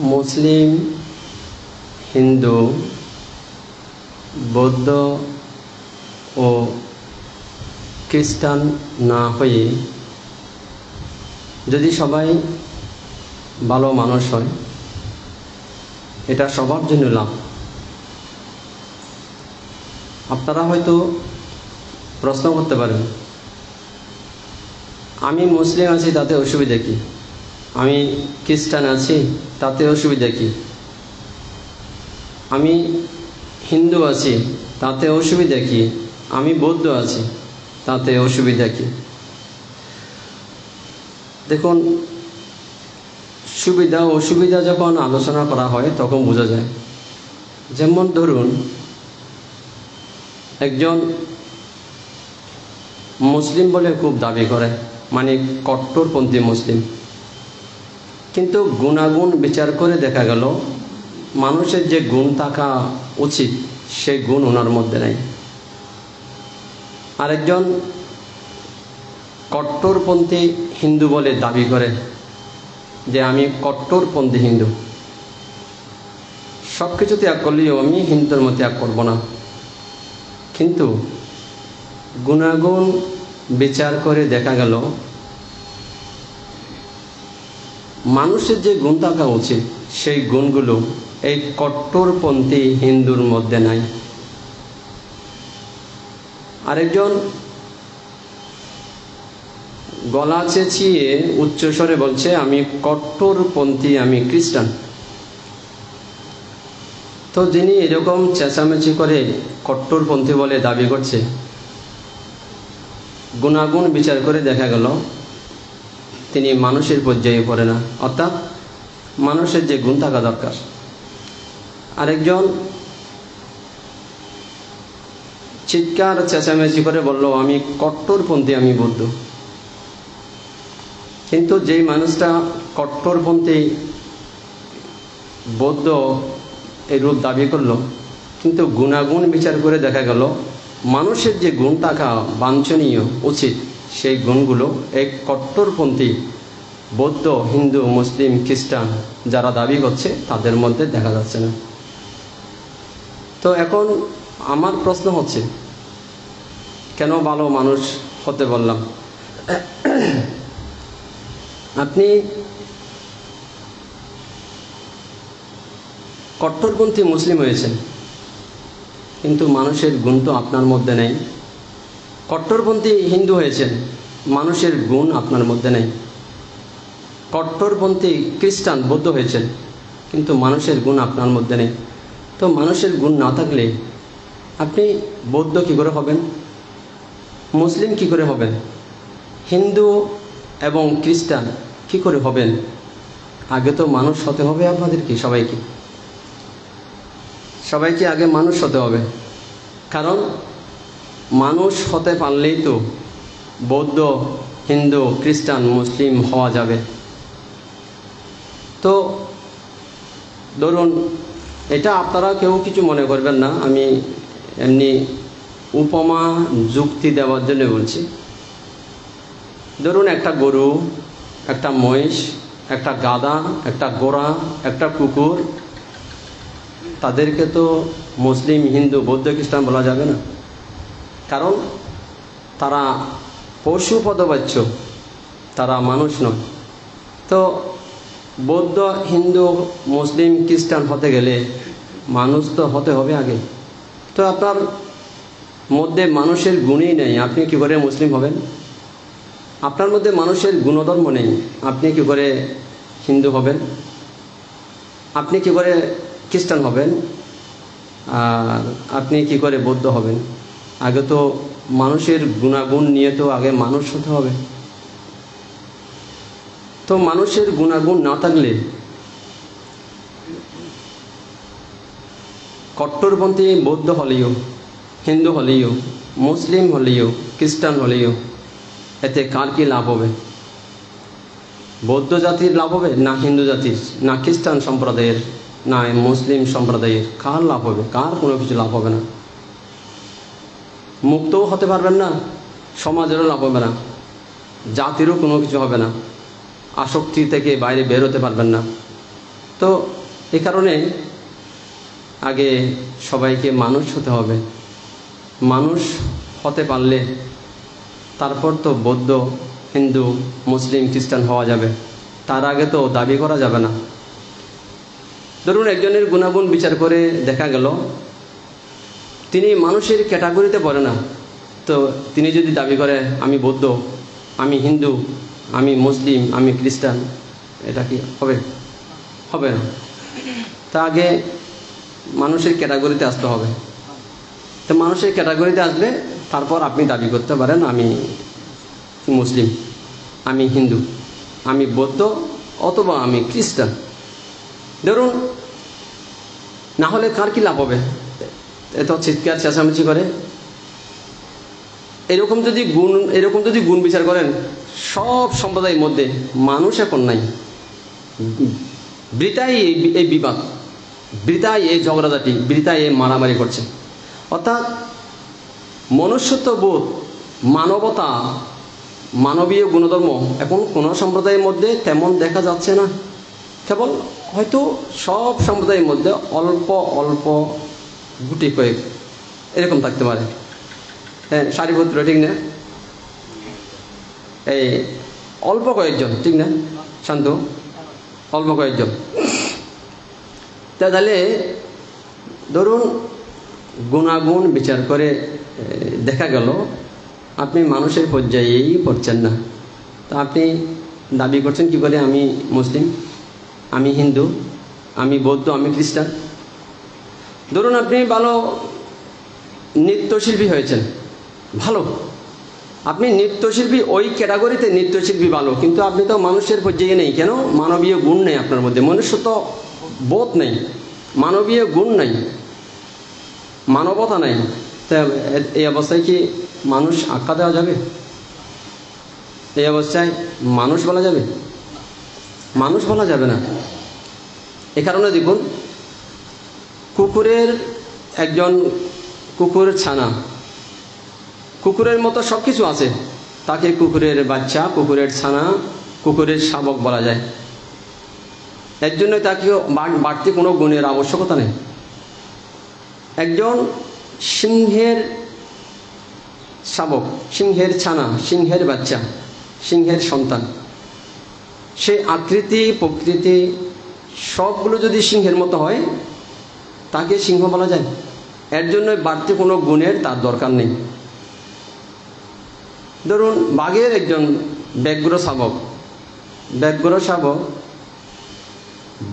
মুসলিম, হিন্দু, বৌদ্ধ ও খ্রিস্টান না হয়ে যদি সবাই ভালো মানুষ হয়, এটা সবার জন্য লাভ। আপনারা হয়তো প্রশ্ন করতে পারেন, আমি মুসলিম আছি তাতে অসুবিধা কি? আমি খ্রিস্টান আছি তাতে অসুবিধা কি? আমি হিন্দু আছি তাতে অসুবিধা কি? আমি বৌদ্ধ আছি তাতে অসুবিধা কি? দেখুন, সুবিধা অসুবিধা যখন আলোচনা করা হয় তখন বোঝা যায়। যেমন ধরুন, একজন মুসলিম বলে খুব দাবি করে, মানে কট্টরপন্থী মুসলিম, কিন্তু গুণাগুণ বিচার করে দেখা গেল মানুষের যে গুণ থাকা উচিত সেই গুণ ওনার মধ্যে নাই। আরেকজন কট্টরপন্থী হিন্দু বলে দাবি করে যে আমি কট্টরপন্থী হিন্দু, সব কিছু ত্যাগ করলেও আমি হিন্দুর মতো ত্যাগ করব না, কিন্তু গুণাগুণ বিচার করে দেখা গেল মানুষের যে গুণ থাকা উচিত সেই গুণগুলো এই কট্টরপন্থী হিন্দুর মধ্যে নাই। আরেকজন গলা চেঁচিয়ে উচ্চস্বরে বলছে আমি কট্টরপন্থী, আমি খ্রিস্টান। তো যিনি এরকম চেঁচামেচি করে কট্টরপন্থী বলে দাবি করছে, গুণাগুণ বিচার করে দেখা গেল তিনি মানুষের পর্যায়ে পড়ে না, অর্থাৎ মানুষের যে গুণ থাকা দরকার। আরেকজন চিৎকার চেঁচামেচি করে বলল আমি কট্টরপন্থী, আমি বৌদ্ধ, কিন্তু যেই মানুষটা কট্টরপন্থী বৌদ্ধ এই রূপ দাবি করলো, কিন্তু গুণাগুণ বিচার করে দেখা গেল মানুষের যে গুণ থাকা বাঞ্ছনীয় উচিত সেই গুণগুলো এই কট্টরপন্থী বৌদ্ধ, হিন্দু, মুসলিম, খ্রিস্টান যারা দাবি করছে তাদের মধ্যে দেখা যাচ্ছে না। তো এখন আমার প্রশ্ন হচ্ছে, কেন ভালো মানুষ হতে বললাম? আপনি কট্টরপন্থী মুসলিম হয়েছেন, কিন্তু মানুষের গুণ তো আপনার মধ্যে নেই। কট্টরপন্থী হিন্দু হয়েছেন, মানুষের গুণ আপনার মধ্যে নেই। কট্টরপন্থী খ্রিস্টান, বৌদ্ধ হয়েছেন, কিন্তু মানুষের গুণ আপনার মধ্যে নেই। তো মানুষের গুণ না থাকলে আপনি বৌদ্ধ কী করে হবেন? মুসলিম কি করে হবেন? হিন্দু এবং খ্রিস্টান কি করে হবেন? আগে তো মানুষ হতে হবে আপনাদেরকে, সবাইকে আগে মানুষ হতে হবে। কারণ মানুষ হতে পারলেই তো বৌদ্ধ, হিন্দু, খ্রিস্টান, মুসলিম হওয়া যাবে। তো ধরুন, এটা আপনারা কেউ কিছু মনে করবেন না, আমি এমনি উপমা যুক্তি দেওয়ার জন্য বলছি। ধরুন, একটা গরু, একটা মহিষ, একটা গাধা, একটা ঘোড়া, একটা কুকুর, তাদেরকে তো মুসলিম, হিন্দু, বৌদ্ধ, খ্রিস্টান বলা যাবে না, কারণ তারা পশু পদবাচ্য, তারা মানুষ নয়। তো বৌদ্ধ, হিন্দু, মুসলিম, খ্রিস্টান হতে গেলে মানুষ তো হতে হবে আগে। তো আপনার মধ্যে মানুষের গুণই নেই, আপনি কি করে মুসলিম হবেন? আপনার মধ্যে মানুষের গুণধর্ম নেই, আপনি কি করে হিন্দু হবেন? আপনি কি করে খ্রিস্টান হবেন? আর আপনি কি করে বৌদ্ধ হবেন? আগে তো মানুষের গুণাগুণ নিয়ে তো আগে মানুষ হতে হবে। তো মানুষের গুণাগুণ না থাকলে কট্টরপন্থী বৌদ্ধ হলেও, হিন্দু হলেও, মুসলিম হলেও, খ্রিস্টান হলেও এতে কার কি লাভ হবে? বৌদ্ধ জাতির লাভ হবে না হিন্দু জাতির, না খ্রিস্টান সম্প্রদায়ের, না মুসলিম সম্প্রদায়ের? কার লাভ হবে? কার কোনো কিছু লাভ হবে না। মুক্তও হতে পারবেন না, সমাজেরও লাভ হবে না, জাতিরও কোনো কিছু হবে না, আসক্তি থেকে বাইরে বের হতে পারবেন না। তো এই কারণে আগে সবাইকে মানুষ হতে হবে। মানুষ হতে পারলে তারপর তো বৌদ্ধ, হিন্দু, মুসলিম, খ্রিস্টান হওয়া যাবে। তার আগে তো দাবি করা যাবে না। ধরুন একজনের গুণাগুণ বিচার করে দেখা গেল তিনি মানুষের ক্যাটাগরিতে পড়ে না, তো তিনি যদি দাবি করে আমি বৌদ্ধ, আমি হিন্দু, আমি মুসলিম, আমি খ্রিস্টান, এটা কি হবে? হবে না। তা আগে মানুষের ক্যাটাগরিতে আসতে হবে। তো মানুষের ক্যাটাগরিতে আসলে তারপর আপনি দাবি করতে পারেন আমি মুসলিম, আমি হিন্দু, আমি বৌদ্ধ, অথবা আমি খ্রিস্টান। ধরুন না হলে কার কি লাভ হবে? এত চিৎকার চেঁচামেচি করে এরকম যদি গুণ বিচার করেন, সব সম্প্রদায়ের মধ্যে মানুষ এখন নাই। বৃথাই এই বিবাদ, বৃথাই এই ঝগড়াঝাটি, বৃথাই এই মারামারি করছে। অর্থাৎ মনুষ্যত্ববোধ, মানবতা, মানবীয় গুণধর্ম এখন কোনো সম্প্রদায়ের মধ্যে তেমন দেখা যাচ্ছে না। কেবল হয়তো সব সম্প্রদায়ের মধ্যে অল্প অল্প গুটি কয়েক এরকম থাকতে পারে। হ্যাঁ, সারিপুত্র ঠিক না? এই অল্প কয়েকজন, ঠিক না শান্ত? অল্প কয়েকজন। তাহলে ধরুন গুণাগুণ বিচার করে দেখা গেল আপনি মানুষের পর্যায়েই পড়ছেন না। তা আপনি দাবি করছেন কি করে আমি মুসলিম, আমি হিন্দু, আমি বৌদ্ধ, আমি খ্রিস্টান? ধরুন আপনি ভালো নৃত্যশিল্পী হয়েছেন, ভালো, আপনি নৃত্যশিল্পী, ওই ক্যাটাগরিতে নৃত্যশিল্পী ভালো, কিন্তু আপনি তো মানুষের পর্যায়ে নেই। কেন? মানবীয় গুণ নেই আপনার মধ্যে, মনুষ্যত্ব বোধ নেই, মানবীয় গুণ নেই, মানবতা নেই। তা এই অবস্থায় কি মানুষ আখ্যা দেওয়া যাবে? এই অবস্থায় মানুষ বলা যাবে? মানুষ বলা যাবে না। এ কারণে দেখুন কুকুরের ছানা, কুকুরের মতো সব কিছু আছে, তাকে কুকুরের বাচ্চা, কুকুরের ছানা, কুকুরের শাবক বলা যায়। এর জন্য তাকে বাড়তি কোনো গুণের আবশ্যকতা নেই। একজন সিংহের শাবক, সিংহের ছানা, সিংহের বাচ্চা, সিংহের সন্তান, সে আকৃতি প্রকৃতি সবগুলো যদি সিংহের মতো হয় তাকে সিংহ বলা যায়। এর জন্য বাড়তি কোনো গুণের তার দরকার নেই। ধরুন বাঘের একজন ব্যগ্র শাবক,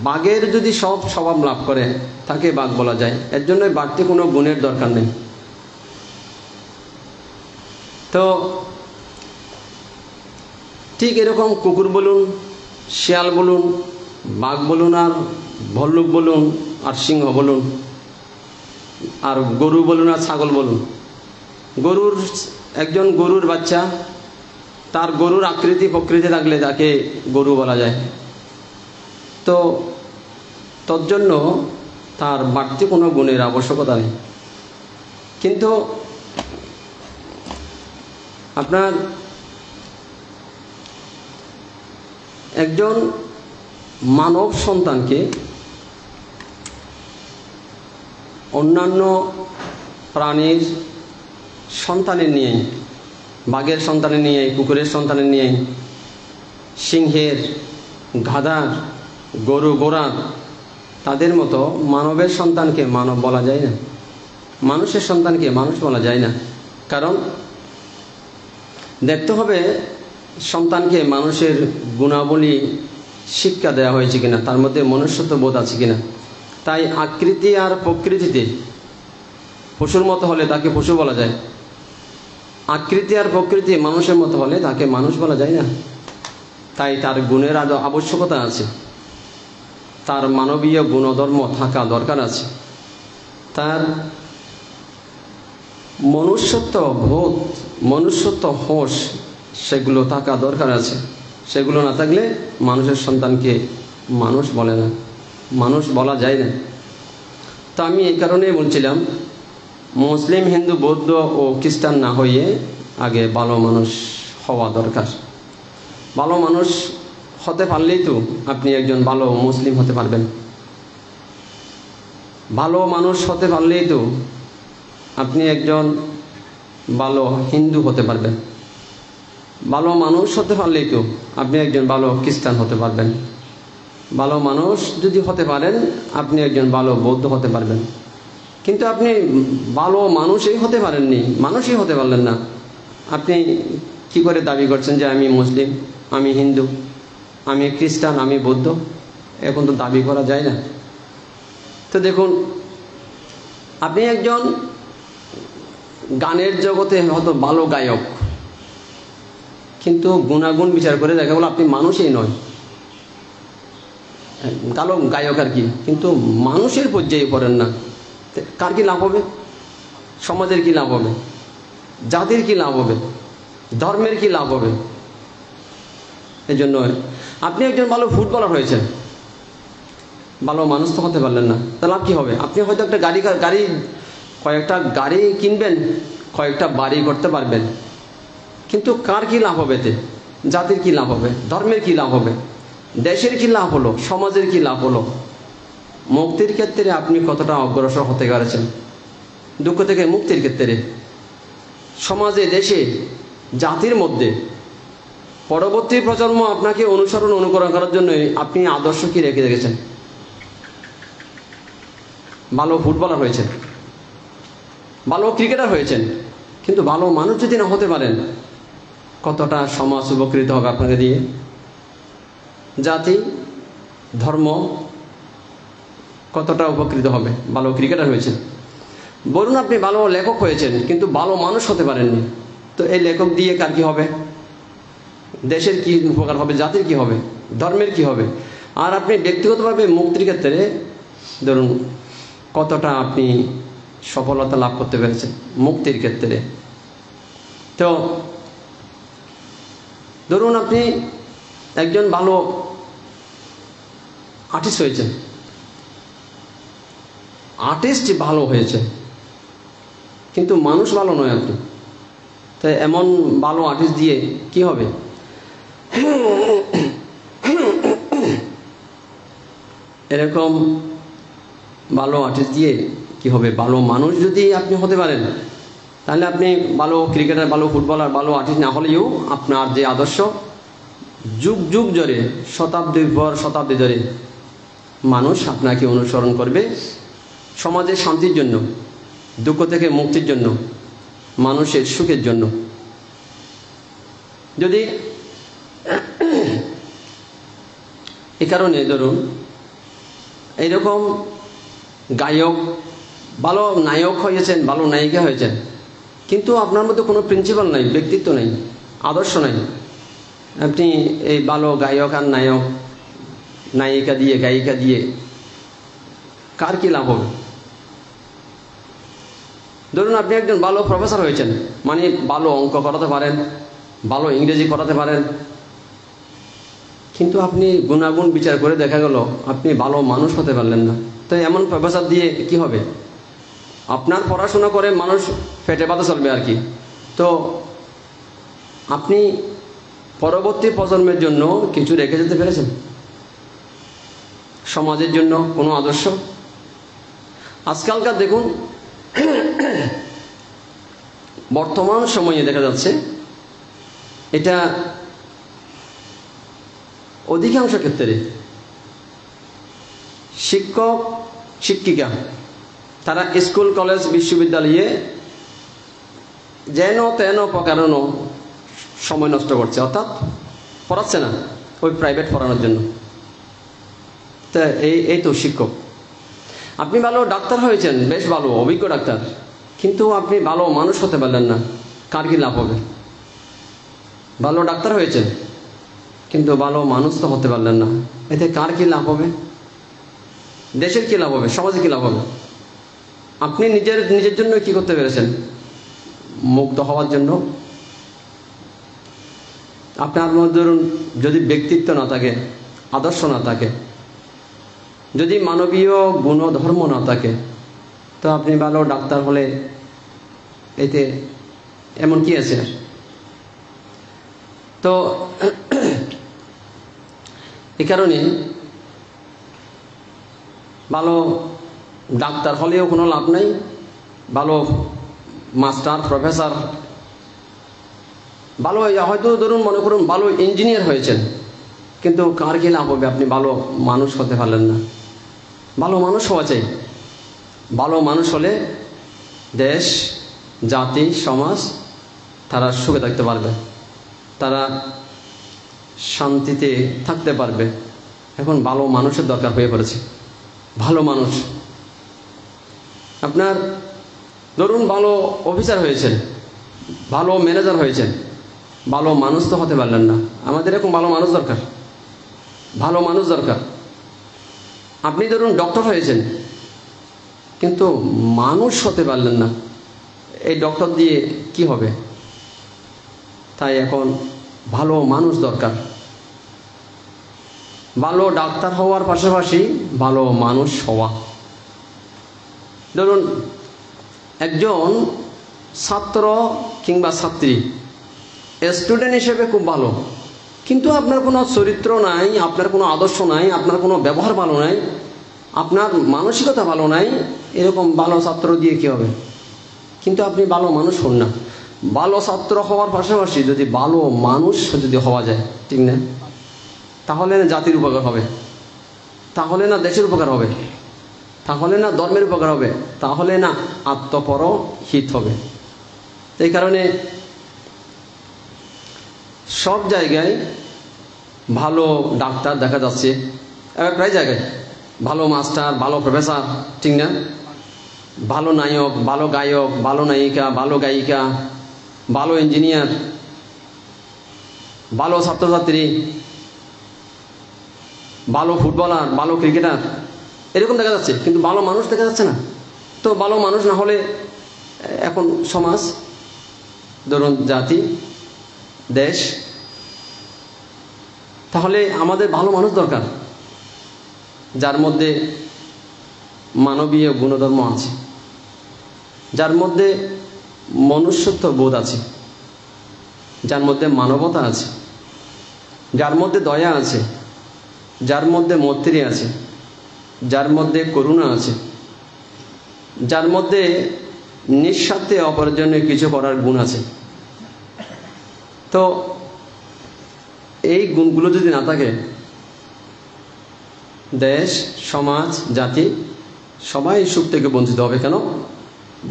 বাঘের যদি সব স্বভাব লাভ করে তাকে বাঘ বলা যায়। এর জন্য বাড়তি কোনো গুণের দরকার নেই। তো ঠিক এরকম কুকুর বলুন, শিয়াল বলুন, বাঘ বলুন, আর ভল্লুক বলুন, আর সিংহ বলুন, আর গরু বলুন, আর ছাগল বলুন। একজন গরুর বাচ্চা, তার গরুর আকৃতি প্রকৃতি থাকলে তাকে গরু বলা যায়। তো তোর জন্য তার বাড়তি কোনো গুণের আবশ্যকতা নেই। কিন্তু আপনার একজন মানব সন্তানকে অন্যান্য প্রাণীর সন্তানের নিয়ে, বাঘের সন্তানের নিয়ে, কুকুরের সন্তানের নিয়ে, সিংহের, গাধার, গরু ঘোড়ার, তাদের মতো মানবের সন্তানকে মানব বলা যায় না, মানুষের সন্তানকে মানুষ বলা যায় না। কারণ দেখতে হবে সন্তানকে মানুষের গুণাবলী শিক্ষা দেওয়া হয়েছে কিনা, তার মধ্যে মনুষ্যত্ব বোধ আছে কিনা। তাই আকৃতি আর প্রকৃতিতে পশুর মতো হলে তাকে পশু বলা যায়, আকৃতি আর প্রকৃতি মানুষের মতো হলে তাকে মানুষ বলা যায় না। তাই তার গুণের আবশ্যকতা আছে, তার মানবীয় গুণধর্ম থাকা দরকার আছে, তার মনুষ্যত্ব বোধ, মনুষ্যত্ব হোশ সেগুলো থাকা দরকার আছে। সেগুলো না থাকলে মানুষের সন্তানকে মানুষ বলে না, মানুষ বলা যায় না। তো আমি এই কারণেই বলছিলাম মুসলিম, হিন্দু, বৌদ্ধ ও খ্রিস্টান না হয়ে আগে ভালো মানুষ হওয়া দরকার। ভালো মানুষ হতে পারলেই তো আপনি একজন ভালো মুসলিম হতে পারবেন। ভালো মানুষ হতে পারলেই তো আপনি একজন ভালো হিন্দু হতে পারবেন। ভালো মানুষ হতে পারলেই তো আপনি একজন ভালো খ্রিস্টান হতে পারবেন। ভালো মানুষ যদি হতে পারেন আপনি একজন ভালো বৌদ্ধ হতে পারবেন। কিন্তু আপনি ভালো মানুষই হতে পারেননি, মানুষই হতে পারলেন না। আপনি কি করে দাবি করছেন যে আমি মুসলিম, আমি হিন্দু, আমি খ্রিস্টান, আমি বৌদ্ধ? এখন তো দাবি করা যায় না। তো দেখুন, আপনি একজন গানের জগতে হয়তো ভালো গায়ক, কিন্তু গুণাগুণ বিচার করে দেখা গেল আপনি মানুষই নয়। ভালো গায়ক আর কি, কিন্তু মানুষের পর্যায়ে পড়েন না। কার কি লাভ হবে? সমাজের কি লাভ হবে? জাতির কি লাভ হবে? ধর্মের কি লাভ হবে? এই জন্য আপনি একজন ভালো ফুটবলার হয়েছেন, ভালো মানুষ তো হতে পারলেন না, তাহলে লাভ কি হবে? আপনি হয়তো একটা গাড়ি কয়েকটা গাড়ি কিনবেন, কয়েকটা বাড়ি করতে পারবেন, কিন্তু কার কি লাভ হবে? এতে জাতির কি লাভ হবে? ধর্মের কি লাভ হবে? দেশের কি লাভ হলো? সমাজের কি লাভ হলো? মুক্তির ক্ষেত্রে আপনি কতটা অগ্রসর হতে পেরেছেন? দুঃখ থেকে মুক্তির ক্ষেত্রে সমাজে, দেশে, জাতির মধ্যে পরবর্তী প্রজন্ম আপনাকে অনুসরণ অনুকরণ করার জন্য আপনি আদর্শ কি রেখে রেখেছেন? ভালো ফুটবলার হয়েছেন, ভালো ক্রিকেটার হয়েছেন, কিন্তু ভালো মানুষ যদি না হতে পারেন, কতটা সমাজ উপকৃত হবে আপনাকে দিয়ে? জাতি, ধর্ম কতটা উপকৃত হবে? ভালো ক্রিকেটার হয়েছেন। বলুন আপনি ভালো লেখক হয়েছেন, কিন্তু ভালো মানুষ হতে পারেননি, তো এই লেখক দিয়ে কার কি হবে? দেশের কি উপকার হবে? জাতির কি হবে? ধর্মের কি হবে? আর আপনি ব্যক্তিগতভাবে মুক্তির ক্ষেত্রে ধরুন কতটা আপনি সফলতা লাভ করতে পেরেছেন মুক্তির ক্ষেত্রে? তো ধরুন আপনি একজন ভালো আর্টিস্ট হয়েছেন, আর্টিস্ট ভালো হয়েছে, কিন্তু মানুষ ভালো নয় আপনি, তাই এমন ভালো আর্টিস্ট দিয়ে কি হবে? এরকম ভালো আর্টিস্ট দিয়ে কি হবে? ভালো মানুষ যদি আপনি হতে পারেন, তাহলে আপনি ভালো ক্রিকেটার, ভালো ফুটবলার, ভালো আর্টিস্ট না হলেও আপনার যে আদর্শ যুগ যুগ ধরে, শতাব্দীর পর শতাব্দী ধরে মানুষ আপনাকে অনুসরণ করবে, সমাজের শান্তির জন্য, দুঃখ থেকে মুক্তির জন্য, মানুষের সুখের জন্য। যদি এ কারণে ধরুন এইরকম গায়ক, ভালো নায়ক হয়েছেন, ভালো নায়িকা হয়েছেন, কিন্তু আপনার মধ্যে কোনো প্রিন্সিপাল নাই, ব্যক্তিত্ব নেই, আদর্শ নাই। আপনি এই ভালো গায়ক আর নায়ক, নায়িকা দিয়ে, গায়িকা দিয়ে কার কি লাভ হবে? ধরুন আপনি একজন ভালো প্রফেসর হয়েছেন, মানে ভালো অঙ্ক করাতে পারেন, ভালো ইংরেজি পড়াতে পারেন, কিন্তু আপনি গুণাগুণ বিচার করে দেখা গেল আপনি ভালো মানুষ হতে পারলেন না, তো এমন প্রফেসর দিয়ে কি হবে? আপনার পড়াশোনা করে মানুষ পেটে ভাতে চলবে আর কি। তো আপনি পরবর্তী প্রজন্মের জন্য কিছু রেখে যেতে পেরেছেন? সমাজের জন্য কোনো আদর্শ? আজকালকার দেখুন বর্তমান সময়ে দেখা যাচ্ছে এটা অধিকাংশ ক্ষেত্রে শিক্ষক শিক্ষিকা তারা স্কুল কলেজ বিশ্ববিদ্যালয়ে যেন তেন প্রকারণ সময় নষ্ট করছে, অর্থাৎ পড়াচ্ছে না, ওই প্রাইভেট পড়ানোর জন্য। তা এই তো শিক্ষক। আপনি ভালো ডাক্তার হয়েছেন, বেশ ভালো অভিজ্ঞ ডাক্তার, কিন্তু আপনি ভালো মানুষ হতে পারলেন না, কার কি লাভ হবে? ভালো ডাক্তার হয়েছেন, কিন্তু ভালো মানুষ তো হতে পারলেন না, এতে কার কি লাভ হবে? দেশের কি লাভ হবে? সমাজে কি লাভ হবে? আপনি নিজের জন্য কি করতে পেরেছেন? মুক্ত হওয়ার জন্য। আপনার মধ্যে ধরুন যদি ব্যক্তিত্ব না থাকে, আদর্শ না থাকে, যদি মানবীয় গুণধর্ম না থাকে, তো আপনি ভালো ডাক্তার হলে এতে এমন কি আছে? তো এই কারণে ভালো ডাক্তার হলেও কোনো লাভ নাই, ভালো মাস্টার প্রফেসর, ভালো হয়তো ধরুন মনে করুন ভালো ইঞ্জিনিয়ার হয়েছেন, কিন্তু কার কি লাভ হবে? আপনি ভালো মানুষ হতে পারলেন না। ভালো মানুষ হওয়া চাই। ভালো মানুষ হলে দেশ, জাতি, সমাজ তারা সুখে থাকতে পারবে, তারা শান্তিতে থাকতে পারবে। এখন ভালো মানুষের দরকার হয়ে পড়েছে। ভালো মানুষ, আপনার ধরুন ভালো অফিসার হয়েছেন, ভালো ম্যানেজার হয়েছেন, ভালো মানুষ তো হতে পারলেন না। আমাদের এরকম ভালো মানুষ দরকার, ভালো মানুষ দরকার। আপনি ধরুন ডক্টর হয়েছেন, কিন্তু মানুষ হতে পারলেন না, এই ডক্টর দিয়ে কি হবে? তাই এখন ভালো মানুষ দরকার। ভালো ডাক্তার হওয়ার পাশাপাশি ভালো মানুষ হওয়া। ধরুন একজন ছাত্র কিংবা ছাত্রী স্টুডেন্ট হিসেবে খুব ভালো, কিন্তু আপনার কোনো চরিত্র নাই, আপনার কোনো আদর্শ নাই, আপনার কোনো ব্যবহার ভালো নাই, আপনার মানসিকতা ভালো নাই, এরকম ভালো ছাত্র দিয়ে কী হবে? কিন্তু আপনি ভালো মানুষ হন না। ভালো ছাত্র হওয়ার পাশাপাশি যদি ভালো মানুষ যদি হওয়া যায়, ঠিক না? তাহলে না জাতির উপকার হবে, তাহলে না দেশের উপকার হবে, তাহলে না ধর্মের উপকার হবে, তাহলে না আত্মপর হিত হবে। এই কারণে সব জায়গায় ভালো ডাক্তার দেখা যাচ্ছে, প্রায় জায়গায় ভালো মাস্টার, ভালো প্রফেসর, ঠিক না? ভালো নায়ক, ভালো গায়ক, ভালো নায়িকা, ভালো গায়িকা, ভালো ইঞ্জিনিয়ার, ভালো ছাত্রছাত্রী, ভালো ফুটবলার, ভালো ক্রিকেটার, এরকম দেখা যাচ্ছে, কিন্তু ভালো মানুষ দেখা যাচ্ছে না। তো ভালো মানুষ না হলে এখন সমাজ, ধরুন জাতি, দেশ, তাহলে আমাদের ভালো মানুষ দরকার, যার মধ্যে মানবীয় গুণধর্ম আছে, যার মধ্যে মনুষ্যত্ব বোধ আছে, যার মধ্যে মানবতা আছে, যার মধ্যে দয়া আছে, যার মধ্যে মৈত্রী আছে, যার মধ্যে করুণা আছে, যার মধ্যে নিঃস্বার্থে অপরের জন্য কিছু করার গুণ আছে। তো এই গুণগুলো যদি না থাকে, দেশ, সমাজ, জাতি সবাই সুখ থেকে বঞ্চিত হবে। কেন?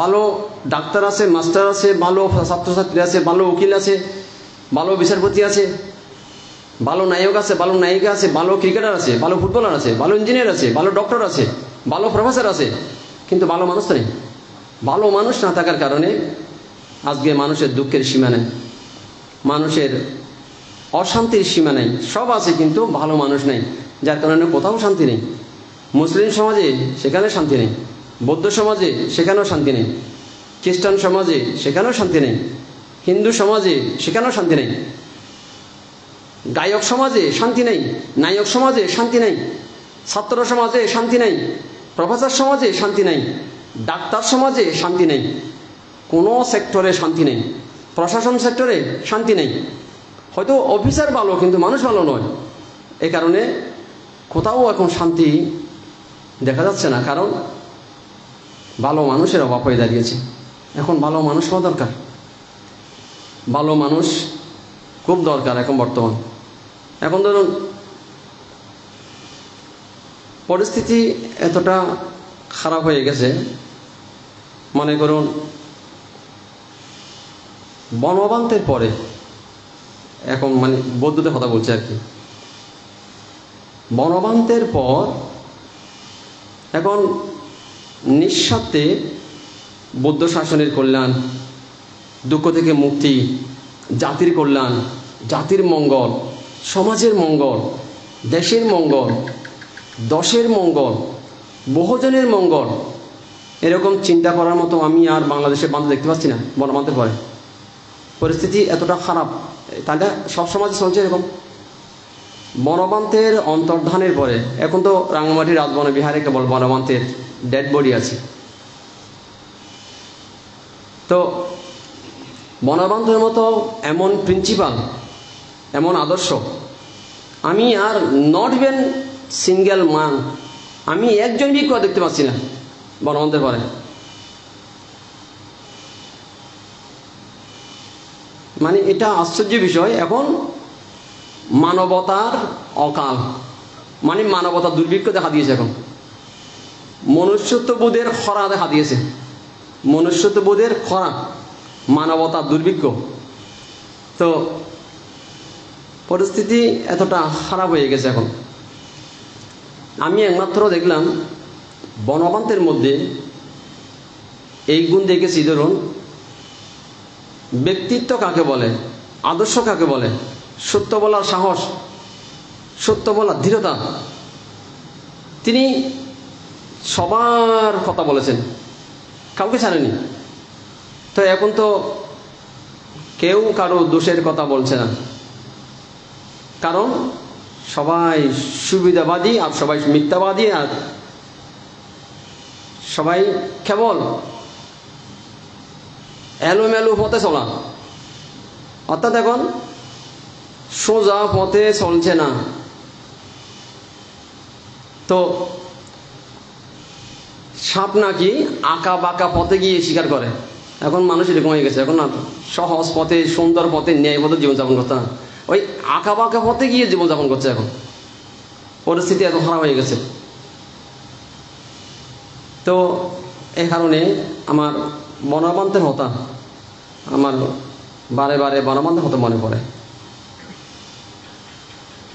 ভালো ডাক্তার আছে, মাস্টার আছে, ভালো ছাত্রছাত্রী আছে, ভালো উকিল আছে, ভালো বিচারপতি আছে, ভালো নায়ক আছে, ভালো নায়িকা আছে, ভালো ক্রিকেটার আছে, ভালো ফুটবলার আছে, ভালো ইঞ্জিনিয়ার আছে, ভালো ডক্টর আছে, ভালো প্রফেসর আছে, কিন্তু ভালো মানুষ তো নেই। ভালো মানুষ না থাকার কারণে আজকে মানুষের দুঃখের সীমা নেই, মানুষের অশান্তির সীমা নেই। সব আছে কিন্তু ভালো মানুষ নেই, যার কারণে কোথাও শান্তি নেই। মুসলিম সমাজে সেখানে শান্তি নেই, বৌদ্ধ সমাজে সেখানেও শান্তি নেই, খ্রিস্টান সমাজে সেখানেও শান্তি নেই, হিন্দু সমাজে সেখানেও শান্তি নেই, গায়ক সমাজে শান্তি নেই, নায়ক সমাজে শান্তি নেই, ছাত্র সমাজে শান্তি নেই, প্রফেসর সমাজে শান্তি নেই, ডাক্তার সমাজে শান্তি নেই, কোনো সেক্টরে শান্তি নেই, প্রশাসন সেক্টরে শান্তি নেই। হয়তো অফিসার ভালো কিন্তু মানুষ ভালো নয়, এই কারণে কোথাও এখন শান্তি দেখা যাচ্ছে না, কারণ ভালো মানুষের অভাব হয়ে দাঁড়িয়েছে। এখন ভালো মানুষ হওয়া দরকার, ভালো মানুষ খুব দরকার এখন বর্তমান। এখন ধরুন পরিস্থিতি এতটা খারাপ হয়ে গেছে, মনে করুন বনবান্তের পরে, এখন মানে বৌদ্ধদের কথা বলছে আর কি, বনবান্তের পর এখন নিঃস্বার্থে বৌদ্ধ শাসনের কল্যাণ, দুঃখ থেকে মুক্তি, জাতির কল্যাণ, জাতির মঙ্গল, সমাজের মঙ্গল, দেশের মঙ্গল, দশের মঙ্গল, বহুজনের মঙ্গল, এরকম চিন্তা করার মতো আমি আর বাংলাদেশের বান্ধব দেখতে পাচ্ছি না। বনবান্তের পরে পরিস্থিতি এতটা খারাপ, তাহলে সব সমাজে চলছে এরকম। বনবান্তের অন্তর্ধানের পরে এখন তো রাঙ্গামাটি রাজবন বিহারে কেবল বনবান্তের ডেড বডি আছে। তো বনবান্তের মতো এমন প্রিন্সিপাল, এমন আদর্শ আমি আর নট ইভেন সিঙ্গেল মান, আমি একজন ভিক্ষুক দেখতে পাচ্ছি না। বনবন্তের পরে। মানে এটা আশ্চর্য বিষয়। এখন মানবতার অকাল, মানে মানবতার দুর্ভিক্ষ দেখা দিয়েছে। এখন মনুষ্যত্ববোধের খরা দেখা দিয়েছে, মনুষ্যত্ববোধের খরা, মানবতার দুর্ভিক্ষ। তো পরিস্থিতি এতটা খারাপ হয়ে গেছে। এখন আমি একমাত্র দেখলাম বনবন্তের মধ্যে এই গুণ দেখেছি। ধরুন, ব্যক্তিত্ব কাকে বলে, আদর্শ কাকে বলে, সত্য বলার সাহস, সত্য বলার দৃঢ়তা, তিনি সবার কথা বলেছেন, কাউকে ছাড়েনি। তো এখন তো কেউ কারো দোষের কথা বলছে না, কারণ সবাই সুবিধাবাদী, আর সবাই মিথ্যাবাদী, আর সবাই কেবল এলোমেলো পথে চলা। অর্থাৎ এখন সোজা পথে চলছে না। তো সাপ নাকি আঁকা বাঁকা পথে গিয়ে শিকার করে। এখন মানুষ এরকম হয়ে গেছে। এখন না সহজ পথে, সুন্দর পথে, ন্যায় পথে জীবনযাপন করতে না, ওই আঁকা বাঁকা পথে গিয়ে জীবনযাপন করছে। এখন পরিস্থিতি এত খারাপ হয়ে গেছে। তো এই কারণে আমার বনবন্তের হতা, আমার বারে বারে বনবন্তের হতা মনে পড়ে।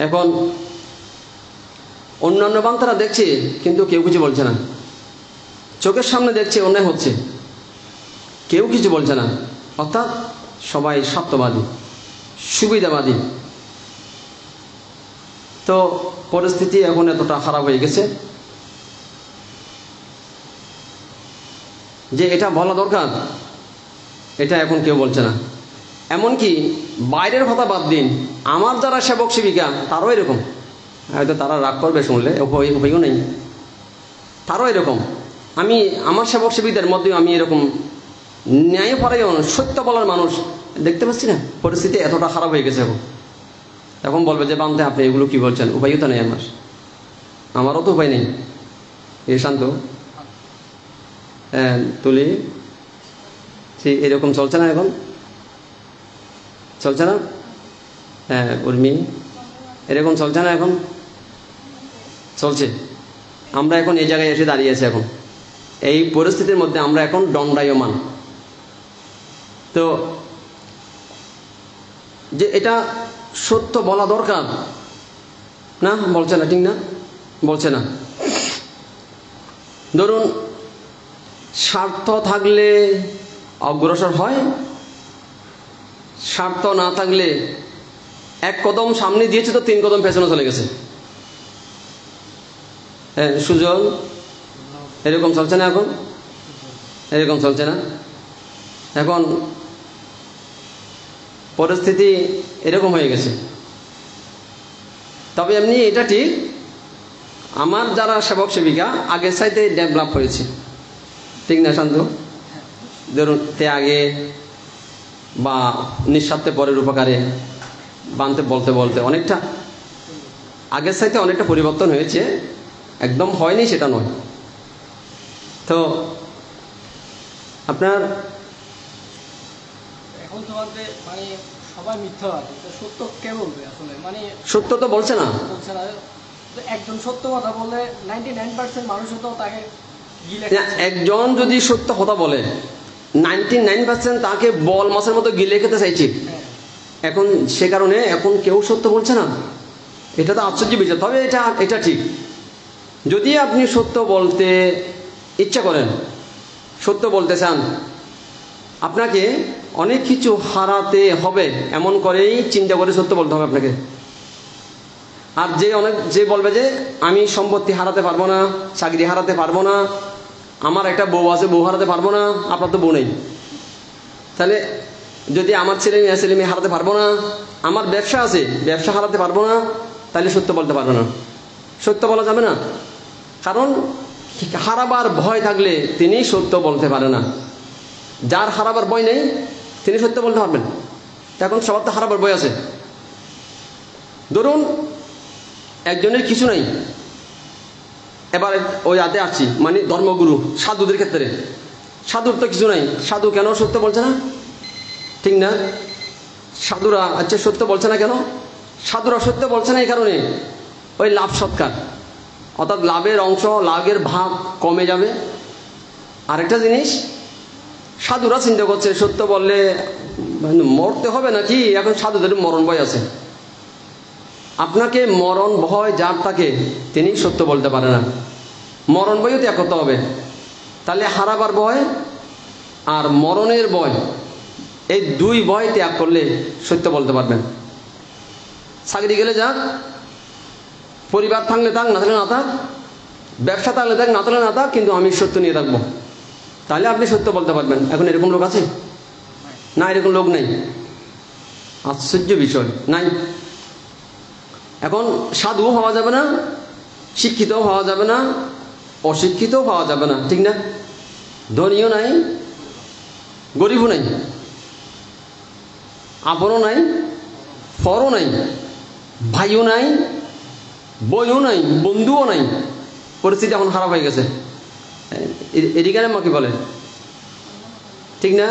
এখন অন্যান্য বান্তারা দেখছে, কিন্তু কেউ কিছু বলছে না। চোখের সামনে দেখছে অন্যায় হচ্ছে, কেউ কিছু বলছে না। অর্থাৎ সবাই স্বার্থবাদী, সুবিধাবাদী। তো পরিস্থিতি এখন এতটা খারাপ হয়ে গেছে যে এটা বলা দরকার, এটা এখন কেউ বলছে না। এমনকি বাইরের কথা বাদ দিন, আমার যারা সেবক সেবিকা তারও এরকম। হয়তো তারা রাগ করবে শুনলে, উপায়ও নেই, তারও এরকম। আমি আমার সেবক সেবিকদের মধ্যেও আমি এরকম ন্যায়পরায়ণ, সত্য বলার মানুষ দেখতে পাচ্ছি না। পরিস্থিতি এতটা খারাপ হয়ে গেছে। এখন বলবে যে বান্তে আপনি এগুলো কি বলছেন, উপায়ও তো নেই আমার, আমারও তো উপায় নেই। এ শান্ত তুলি, ঠিক এরকম চলছে না, এখন চলছে না। হ্যাঁ উর্মি, এরকম চলছে না, এখন চলছে। আমরা এখন এই জায়গায় এসে দাঁড়িয়েছি। এখন এই পরিস্থিতির মধ্যে আমরা এখন দণ্ডায়মান। তো যে এটা সত্য বলা দরকার না, বলছে না, ঠিক না, বলছে না। ধরুন, স্বার্থ থাকলে অগ্রসর হয়, স্বার্থ না থাকলে এক কদম সামনে দিয়েছে তো 3 কদম পেছনে চলে গেছে। হ্যাঁ সুজন, এরকম চলছে না, এখন এরকম চলছে না। এখন পরিস্থিতি এরকম হয়ে গেছে। তবে এমনি এটা ঠিক, আমার যারা সেবক সেবিকা আগের চাইতে ডেভেলপ হয়েছে, ঠিক না শান্ত? ধরুন ত্যাগে বা নিঃস্বার্থে পরের উপকারে বানতে বলতে বলতে অনেকটা আগের চাইতে অনেকটা পরিবর্তন হয়েছে। একদম হয়নি সেটা নয়। তো আপনার এখন তো মানে সবাই মিথ্যাবাদী, সত্য কে বলবে আসলে? মানে সত্য তো বলছে না, বলছে না। একজন সত্য কথা বলে 99% মানুষ তো তাকে গিলে একজন যদি সত্য কথা বলে 99% তাকে বল মাছের মতো গিলে খেতে চাইছে। এখন সে কারণে এখন কেউ সত্য বলছে না। এটা তো আশ্চর্য বিষয়। তবে এটা ঠিক, যদি আপনি সত্য বলতে ইচ্ছা করেন, সত্য বলতে চান, আপনাকে অনেক কিছু হারাতে হবে, এমন করেই চিন্তা করে সত্য বলতে হবে আপনাকে। আর যে বলবে যে আমি সম্পত্তি হারাতে পারবো না, চাকরি হারাতে পারবো না, আমার একটা বউ আছে, বউ হারাতে পারবো না, আপনার তো বউ নেই, তাহলে যদি আমার ছেলে মেয়ে হারাতে পারবো না, আমার ব্যবসা আছে, ব্যবসা হারাতে পারবো না, তাহলে সত্য বলতে পারবো না, সত্য বলা যাবে না। কারণ হারাবার ভয় থাকলে তিনি সত্য বলতে পারে না। যার হারাবার ভয় নেই তিনি সত্য বলতে পারবেন। এখন সবার তো হারাবার ভয় আছে। ধরুন একজনের কিছু নাই, এবার ওই হাতে আসছি, মানে ধর্মগুরু সাধুদের ক্ষেত্রে। সাধুর তো কিছু নাই, সাধু কেন সত্য বলছে না? ঠিক না? সাধুরা আচ্ছা সত্য বলছে না কেন? সাধুরা সত্য বলছে না এই কারণে, ওই লাভ সৎকার, অর্থাৎ লাভের অংশ, লাভের ভাগ কমে যাবে। আরেকটা জিনিস, সাধুরা চিন্তা করছে সত্য বললে মরতে হবে নাকি, এখন সাধুদের মরণ ভয় আছে। আপনাকে মরণ ভয় যার থাকে তিনি সত্য বলতে পারে না, মরণ ভয়ও ত্যাগ করতে হবে। তাহলে হারাবার ভয় আর মরণের ভয়, এই দুই ভয় ত্যাগ করলে সত্য বলতে পারবেন। চাকরি গেলে যাক, পরিবার থাকলে থাক, না থাকলে না থাক, ব্যবসা থাকলে থাক, না থাকলে না থাক, কিন্তু আমি সত্য নিয়ে থাকবো, তাহলে আপনি সত্য বলতে পারবেন। এখন এরকম লোক আছে না? এরকম লোক নেই। আশ্চর্য বিষয়, নাই। এখন সাধু হওয়া যাবে না, শিক্ষিত হওয়া যাবে না, অশিক্ষিত হওয়া যাবে না, ঠিক না? ধনীও নাই, গরিবও নাই, আপনও নাই, পরও নাই, ভাইও নাই, বইও নাই, বন্ধুও নাই। পরিস্থিতি এখন খারাপ হয়ে গেছে। এদিকে মা কি বলে, ঠিক না?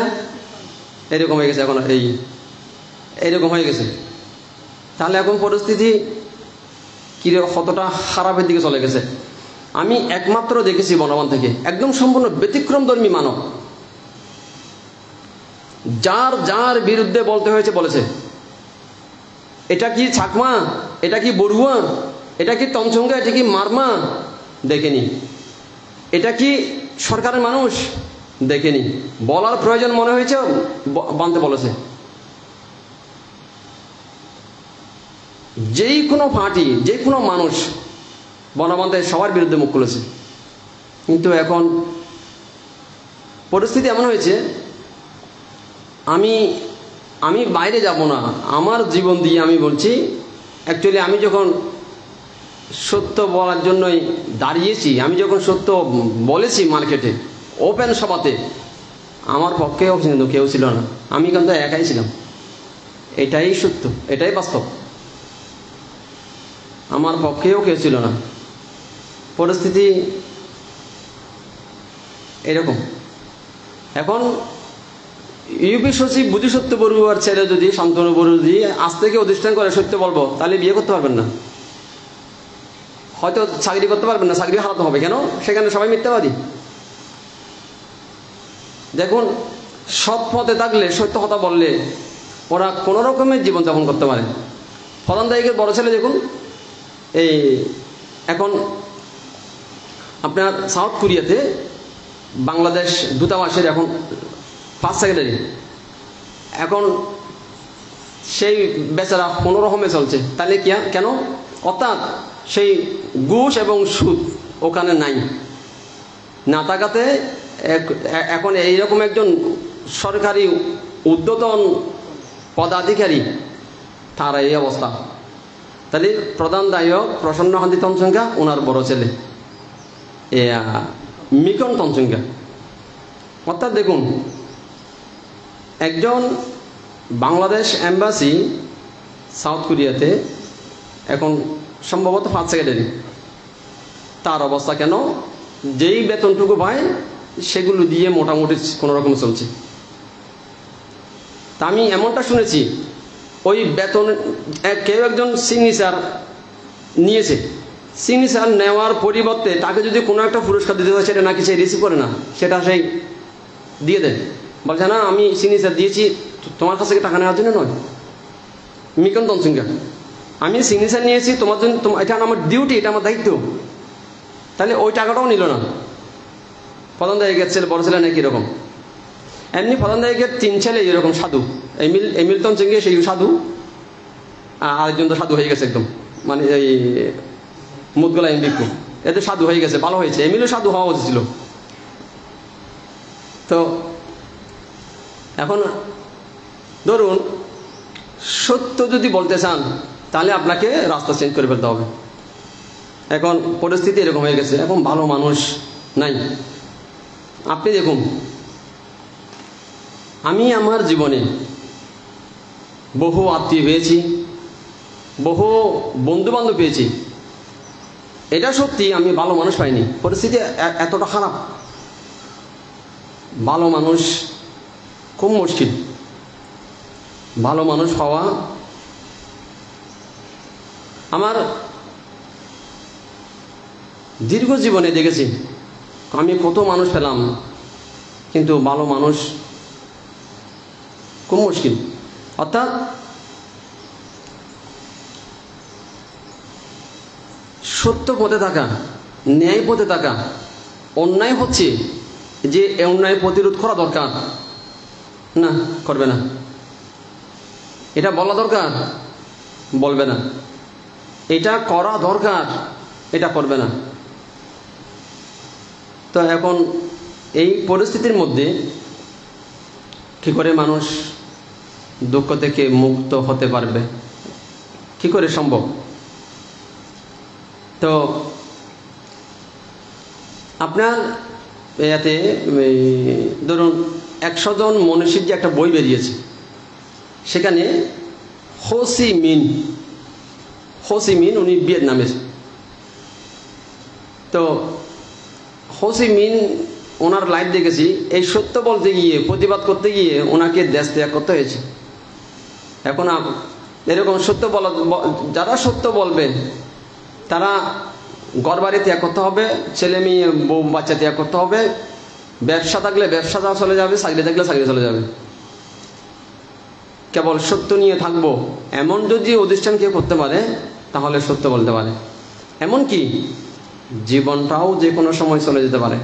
এরকম হয়ে গেছে এখন, এইরকম হয়ে গেছে। তাহলে এখন পরিস্থিতি কি কতটা খারাপের দিকে চলে গেছে। আমি একমাত্র দেখেছি বনবান থেকে একদম সম্পূর্ণ ব্যতিক্রমধর্মী মানব, যার যার বিরুদ্ধে বলতে হয়েছে বলেছে। এটা কি ছাকমা, এটা কি বড়ুয়া, এটা কি তমসঙ্গা, এটা কি মারমা, দেখেনি। এটা কি সরকারের মানুষ, দেখেনি। বলার প্রয়োজন মনে হয়েছে বানতে বলেছে। যেই কোনো পার্টি, যে কোনো মানুষ বনবান্তে সবার বিরুদ্ধে মুখ খুলেছে। কিন্তু এখন পরিস্থিতি এমন হয়েছে, আমি বাইরে যাব না, আমার জীবন দিয়ে আমি বলছি। অ্যাকচুয়ালি আমি যখন সত্য বলার জন্যই দাঁড়িয়েছি, আমি যখন সত্য বলেছি মার্কেটে, ওপেন সভাতে, আমার পক্ষেও কিন্তু কেউ ছিল না, আমি কিন্তু একাই ছিলাম। এটাই সত্য, এটাই বাস্তব। আমার পক্ষেও কেউ ছিল না। পরিস্থিতি এরকম। এখন ইউপি সচিব বুঝি সত্য বড়ুয়ার ছেলে যদি, শান্তনু বড়ু যদি আজ থেকে অধিষ্ঠান করে সত্য বলবো, তাহলে বিয়ে করতে পারবেন না, হয়তো চাকরি করতে পারবেন না, চাকরি হারাতে হবে। কেন? সেখানে সবাই মিথ্যাবাদী। দেখুন, সৎ পথে থাকলে, সত্য কথা বললে ওরা কোনো রকমের জীবনযাপন করতে পারে। প্রধান দায়িকের বড় ছেলে দেখুন, এই এখন আপনার সাউথ কোরিয়াতে বাংলাদেশ দূতাবাসের এখন ফার্স্ট সেক্রেটারি, এখন সেই বেচারা কোনো রকমে চলছে। তাহলে কেন? অর্থাৎ সেই ঘুষ এবং সুদ ওখানে নাই, না থাকাতে এখন এইরকম একজন সরকারি ঊর্ধ্বতন পদাধিকারী, তার এই অবস্থা। তাহলে প্রধান দায়ক প্রসন্ন হান্দি তমসঙ্গা, ওনার বড় ছেলে মিকন তমসঙ্গা। অর্থাৎ দেখুন, একজন বাংলাদেশ এম্বাসি সাউথ কোরিয়াতে এখন সম্ভবত ফার্স্ট সেক্রেটারি, তার অবস্থা কেন? যেই বেতনটুকু পায় সেগুলো দিয়ে মোটামুটি কোনো রকম চলছে। তা আমি এমনটা শুনেছি, ওই বেতন কেউ একজন সিগনেচার নিয়েছে, সিগনেচার নেওয়ার পরিবর্তে তাকে যদি কোনো একটা পুরস্কার দিতে হয়, সেটা নাকি সে রিসিভ করে না, সেটা সেই দিয়ে দেয়। বলছে না, আমি সিগনেচার দিয়েছি তোমার কাছ থেকে টাকা নেওয়ার জন্য নয়। মিকন তমসঙ্গা, আমি সিগনেচার নিয়েছি তোমার জন্য, এটা আমার ডিউটি, এটা আমার দায়িত্ব। তাহলে ওই টাকাটাও নিল না। প্রধান দায়িকের ছেলে, বড় ছেলে নাকি এরকম। এমনি প্রধান দায়িকের 3 ছেলে এরকম সাধু। এমিল তমসঙ্গে সেই সাধু, আরেকজন তো সাধু হয়ে গেছে একদম, মানে এই মুদগলা এমবিকু, এতে সাধু হয়ে গেছে, ভালো হয়েছে। এমিলও সাধু হওয়া উচিত ছিল। তো এখন ধরুন, সত্য যদি বলতে চান তাহলে আপনাকে রাস্তা চেঞ্জ করে ফেলতে হবে। এখন পরিস্থিতি এরকম হয়ে গেছে, এখন ভালো মানুষ নাই। আপনি দেখুন, আমি আমার জীবনে বহু আত্মীয় পেয়েছি, বহু বন্ধু বান্ধব পেয়েছি। এটা সত্যি, আমি ভালো মানুষ পাইনি, পরিস্থিতি এতটা খারাপ, ভালো মানুষ খুব মুশকিল। ভালো মানুষ পাওয়া, আমার দীর্ঘ জীবনে দেখেছি আমি কত মানুষ পেলাম, কিন্তু ভালো মানুষ খুব মুশকিল। অর্থাৎ সত্য পথে থাকা, ন্যায় পথে থাকা, অন্যায় হচ্ছে যে অন্যায় প্রতিরোধ করা দরকার, না করবে না, এটা বলা দরকার, বলবে না, এটা করা দরকার, এটা করবে না। তো এখন এই পরিস্থিতির মধ্যে কি করে মানুষ দুঃখ থেকে মুক্ত হতে পারবে, কি করে সম্ভব? তো আপনার এতে ধরুন 100 জন মনীষীর যে একটা বই বেরিয়েছে, সেখানে হো সি মিন উনি ভিয়েতনামের। তো হো সি মিন ওনার লাইফ দেখেছি, এই সত্য বলতে গিয়ে, প্রতিবাদ করতে গিয়ে ওনাকে দেশ ত্যাগ করতে হয়েছে। এখন এরকম সত্য বলা, যারা সত্য বলবেন তারা ঘরবাড়ি ত্যাগ করতে হবে, ছেলে মেয়ে বউ বাচ্চা ত্যাগ করতে হবে, ব্যবসা থাকলে ব্যবসা চলে যাবে, চাকরি থাকলে চাকরি চলে যাবে, কেবল সত্য নিয়ে থাকবো এমন যদি অধিষ্ঠান কেউ করতে পারে তাহলে সত্য বলতে পারে। এমনকি জীবনটাও যে কোনো সময় চলে যেতে পারে।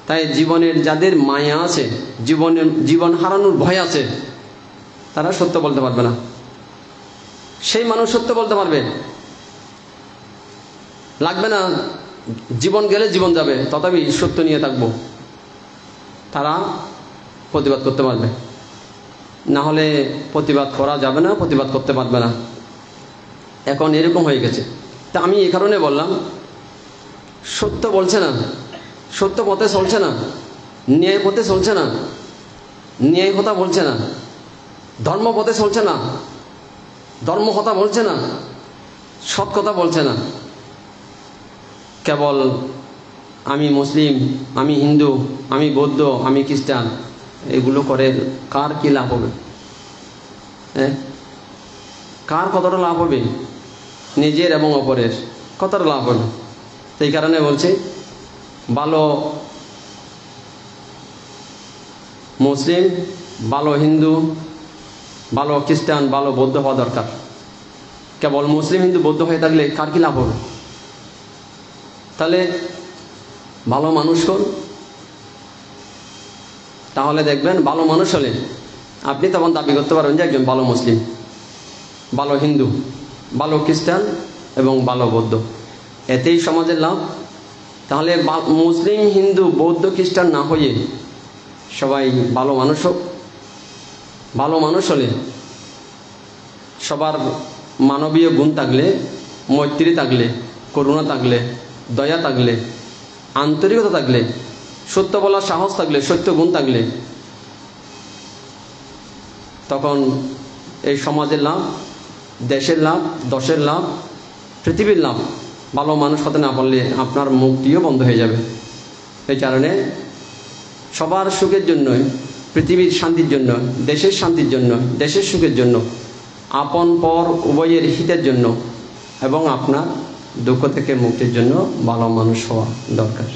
তাই জীবনের যাদের মায়া আছে, জীবন হারানোর ভয় আছে, তারা সত্য বলতে পারবে না। সেই মানুষ সত্য বলতে পারবে, লাগবে না জীবন গেলে জীবন যাবে, তথাপি সত্য নিয়ে থাকবো, তারা প্রতিবাদ করতে পারবে। না হলে প্রতিবাদ করা যাবে না, প্রতিবাদ করতে পারবে না। এখন এরকম হয়ে গেছে। তা আমি এই কারণে বললাম, সত্য বলছে না, সত্য পথে চলছে না, ন্যায় পথে চলছে না, ন্যায় কথা বলছে না, ধর্ম পথে চলছে না, ধর্ম কথা বলছে না, সৎ কথা বলছে না। কেবল আমি মুসলিম, আমি হিন্দু, আমি বৌদ্ধ, আমি খ্রিস্টান, এগুলো করে কার কি লাভ হবে? কার কতটা লাভ হবে? নিজের এবং অপরের কতটা লাভ হবে? সেই কারণে বলছি, ভালো মুসলিম, ভালো হিন্দু, ভালো খ্রিস্টান, ভালো বৌদ্ধ হওয়া দরকার। কেবল মুসলিম, হিন্দু, বৌদ্ধ হয়ে থাকলে কার কি লাভ হবে? তাহলে ভালো মানুষ হন, তাহলে দেখবেন ভালো মানুষ হলে আপনি তখন দাবি করতে পারবেন যে একজন ভালো মুসলিম, ভালো হিন্দু, ভালো খ্রিস্টান এবং ভালো বৌদ্ধ। এতেই সমাজের লাভ। তাহলে মুসলিম, হিন্দু, বৌদ্ধ, খ্রিস্টান না হয়ে সবাই ভালো মানুষ হোক। ভালো মানুষ হলে সবার মানবীয় গুণ থাকলে, মৈত্রী থাকলে, করুণা থাকলে, দয়া থাকলে, আন্তরিকতা থাকলে, সত্য বলার সাহস থাকলে, সত্য গুণ থাকলে, তখন এই সমাজের লাভ, দেশের লাভ, দশের লাভ, পৃথিবীর লাভ। ভালো মানুষ হতে না পারলে আপনার মুক্তিও বন্ধ হয়ে যাবে। এই কারণে সবার সুখের জন্য, পৃথিবীর শান্তির জন্য, দেশের শান্তির জন্য, দেশের সুখের জন্য, আপন পর উভয়ের হিতের জন্য এবং আপনার দুঃখ থেকে মুক্তির জন্য ভালো মানুষ হওয়া দরকার।